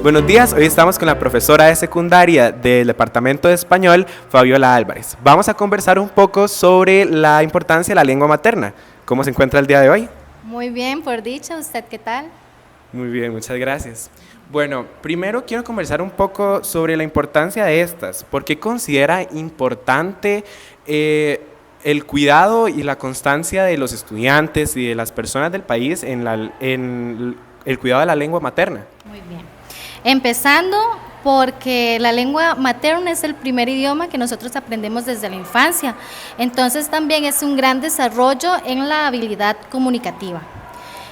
Buenos días, hoy estamos con la profesora de secundaria del Departamento de Español, Fabiola Álvarez. Vamos a conversar un poco sobre la importancia de la lengua materna. ¿Cómo se encuentra el día de hoy? Muy bien, por dicha. ¿Usted qué tal? Muy bien, muchas gracias. Bueno, primero quiero conversar un poco sobre la importancia de estas. ¿Por qué considera importante el cuidado y la constancia de los estudiantes y de las personas del país en el cuidado de la lengua materna? Muy bien. Empezando porque la lengua materna es el primer idioma que nosotros aprendemos desde la infancia. Entonces también es un gran desarrollo en la habilidad comunicativa.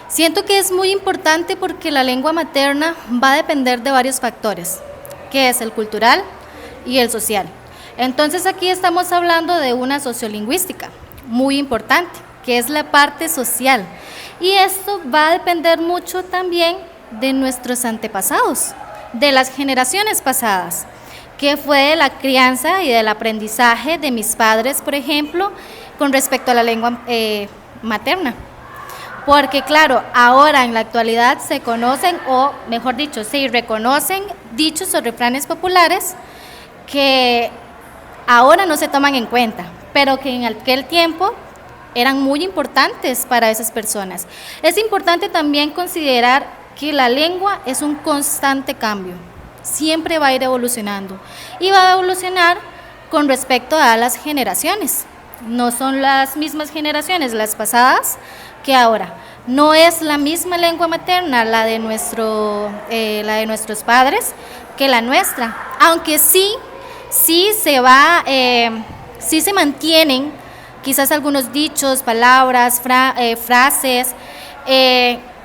Siento que es muy importante porque la lengua materna va a depender de varios factores, que es el cultural y el social. Entonces aquí estamos hablando de una sociolingüística muy importante, que es la parte social. Y esto va a depender mucho también de nuestros antepasados, de las generaciones pasadas, que fue de la crianza y del aprendizaje de mis padres, por ejemplo, con respecto a la lengua materna. Porque claro, ahora en la actualidad se conocen, o mejor dicho, se reconocen dichos o refranes populares que ahora no se toman en cuenta, pero que en aquel tiempo eran muy importantes para esas personas. Es importante también considerar que la lengua es un constante cambio, siempre va a ir evolucionando y va a evolucionar con respecto a las generaciones. No son las mismas generaciones, las pasadas, que ahora. No es la misma lengua materna la de nuestros padres que la nuestra, aunque sí se mantienen quizás algunos dichos, palabras, frases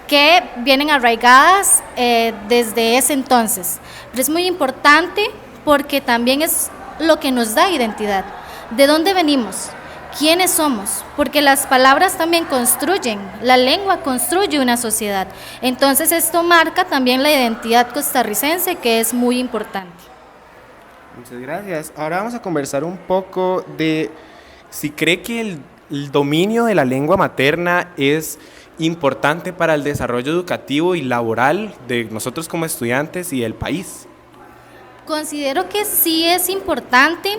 que vienen arraigadas desde ese entonces. Pero es muy importante porque también es lo que nos da identidad. ¿De dónde venimos? ¿Quiénes somos? Porque las palabras también construyen, la lengua construye una sociedad. Entonces esto marca también la identidad costarricense, que es muy importante. Muchas gracias. Ahora vamos a conversar un poco de si cree que el dominio de la lengua materna es importante para el desarrollo educativo y laboral de nosotros como estudiantes y del país. Considero que sí es importante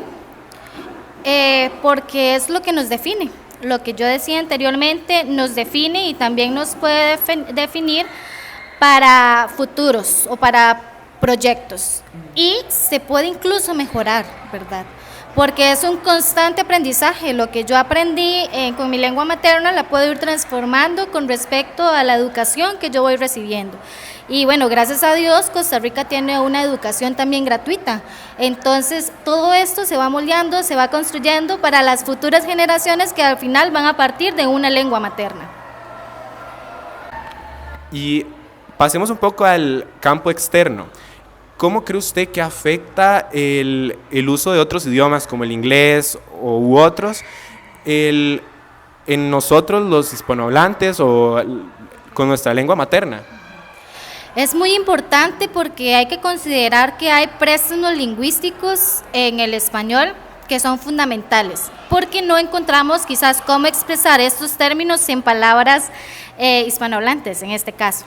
porque es lo que nos define. Lo que yo decía anteriormente nos define y también nos puede definir para futuros o para proyectos. Y se puede incluso mejorar, ¿verdad? Porque es un constante aprendizaje. Lo que yo aprendí con mi lengua materna la puedo ir transformando con respecto a la educación que yo voy recibiendo. Y bueno, gracias a Dios, Costa Rica tiene una educación también gratuita. Entonces, todo esto se va moldeando, se va construyendo para las futuras generaciones que al final van a partir de una lengua materna. Y pasemos un poco al campo externo. ¿Cómo cree usted que afecta el uso de otros idiomas como el inglés u otros en nosotros los hispanohablantes o con nuestra lengua materna? Es muy importante porque hay que considerar que hay préstamos lingüísticos en el español que son fundamentales, porque no encontramos quizás cómo expresar estos términos en palabras hispanohablantes en este caso.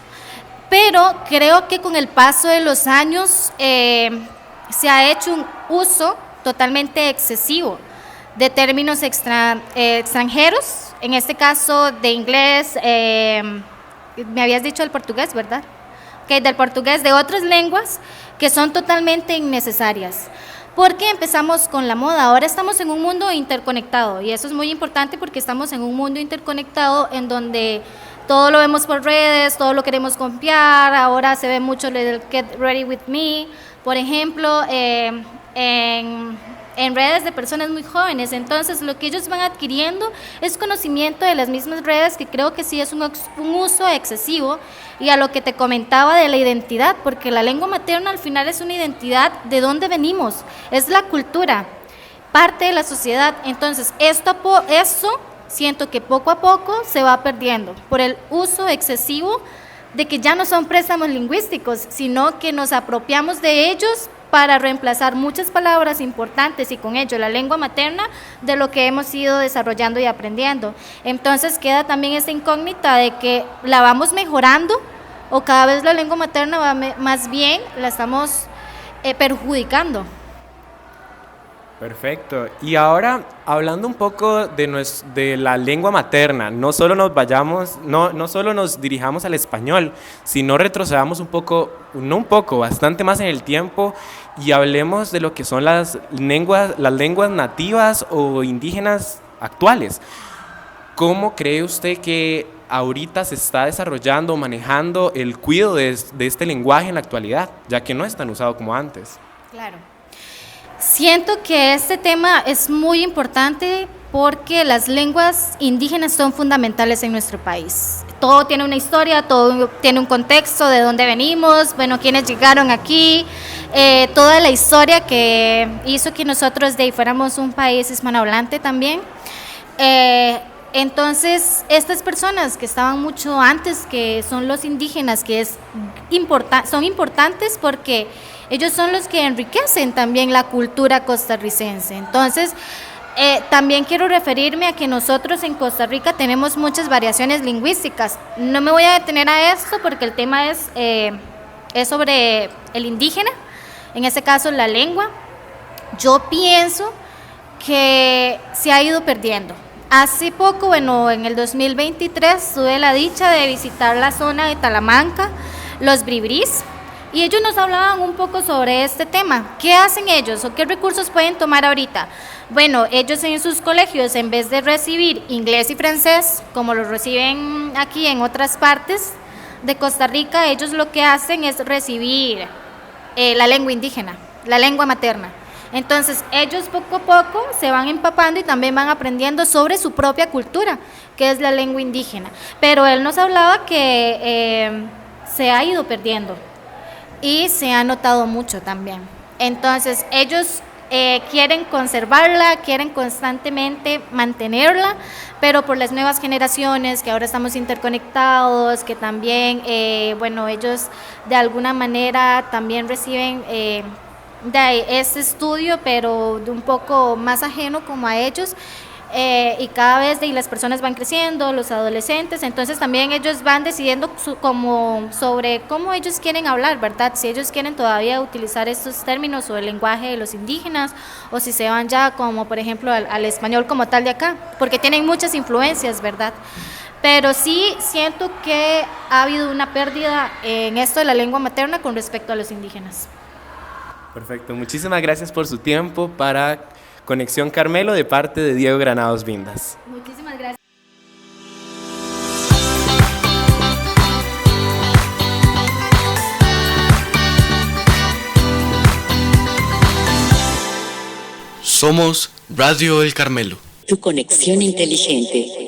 Pero creo que con el paso de los años se ha hecho un uso totalmente excesivo de términos extranjeros, en este caso de inglés, me habías dicho el portugués, ¿verdad? Okay, del portugués, de otras lenguas que son totalmente innecesarias. Porque empezamos con la moda, ahora estamos en un mundo interconectado y eso es muy importante porque estamos en un mundo interconectado en donde todo lo vemos por redes, todo lo queremos copiar, ahora se ve mucho el Get Ready With Me, por ejemplo, en redes de personas muy jóvenes. Entonces lo que ellos van adquiriendo es conocimiento de las mismas redes, que creo que sí es un uso excesivo. Y a lo que te comentaba de la identidad, porque la lengua materna al final es una identidad de dónde venimos, es la cultura, parte de la sociedad. Entonces esto siento que poco a poco se va perdiendo por el uso excesivo de que ya no son préstamos lingüísticos, sino que nos apropiamos de ellos para reemplazar muchas palabras importantes y con ello la lengua materna de lo que hemos ido desarrollando y aprendiendo. Entonces queda también esta incógnita de que la vamos mejorando, o cada vez la lengua materna va más bien la estamos perjudicando. Perfecto. Y ahora, hablando un poco de la lengua materna, no solo nos dirijamos al español, sino retrocedamos bastante más en el tiempo y hablemos de lo que son las lenguas nativas o indígenas actuales. ¿Cómo cree usted que ahorita se está desarrollando o manejando el cuidado de este lenguaje en la actualidad, ya que no es tan usado como antes? Claro. Siento que este tema es muy importante porque las lenguas indígenas son fundamentales en nuestro país. Todo tiene una historia, todo tiene un contexto de dónde venimos, bueno, quiénes llegaron aquí, toda la historia que hizo que nosotros de ahí fuéramos un país hispanohablante también. Entonces, estas personas que estaban mucho antes, que son los indígenas, que son importantes porque ellos son los que enriquecen también la cultura costarricense. Entonces, también quiero referirme a que nosotros en Costa Rica tenemos muchas variaciones lingüísticas. No me voy a detener a esto porque el tema es sobre el indígena, en este caso la lengua. Yo pienso que se ha ido perdiendo. Hace poco, bueno, en el 2023 tuve la dicha de visitar la zona de Talamanca, los Bribris, y ellos nos hablaban un poco sobre este tema. ¿Qué hacen ellos o qué recursos pueden tomar ahorita? Bueno, ellos en sus colegios, en vez de recibir inglés y francés, como lo reciben aquí en otras partes de Costa Rica, ellos lo que hacen es recibir la lengua indígena, la lengua materna. Entonces ellos poco a poco se van empapando y también van aprendiendo sobre su propia cultura, que es la lengua indígena. Pero él nos hablaba que se ha ido perdiendo y se ha notado mucho también. Entonces ellos quieren conservarla, quieren constantemente mantenerla, pero por las nuevas generaciones, que ahora estamos interconectados, que también, bueno, ellos de alguna manera también reciben de ese estudio, pero de un poco más ajeno como a ellos, y cada vez las personas van creciendo, los adolescentes, entonces también ellos van decidiendo sobre cómo ellos quieren hablar, ¿verdad? Si ellos quieren todavía utilizar estos términos o el lenguaje de los indígenas, o si se van ya como por ejemplo al español como tal de acá, porque tienen muchas influencias, ¿verdad? Pero sí siento que ha habido una pérdida en esto de la lengua materna con respecto a los indígenas. Perfecto, muchísimas gracias por su tiempo para Conexión Carmelo de parte de Diego Granados Vindas. Muchísimas gracias. Somos Radio El Carmelo. Tu conexión inteligente.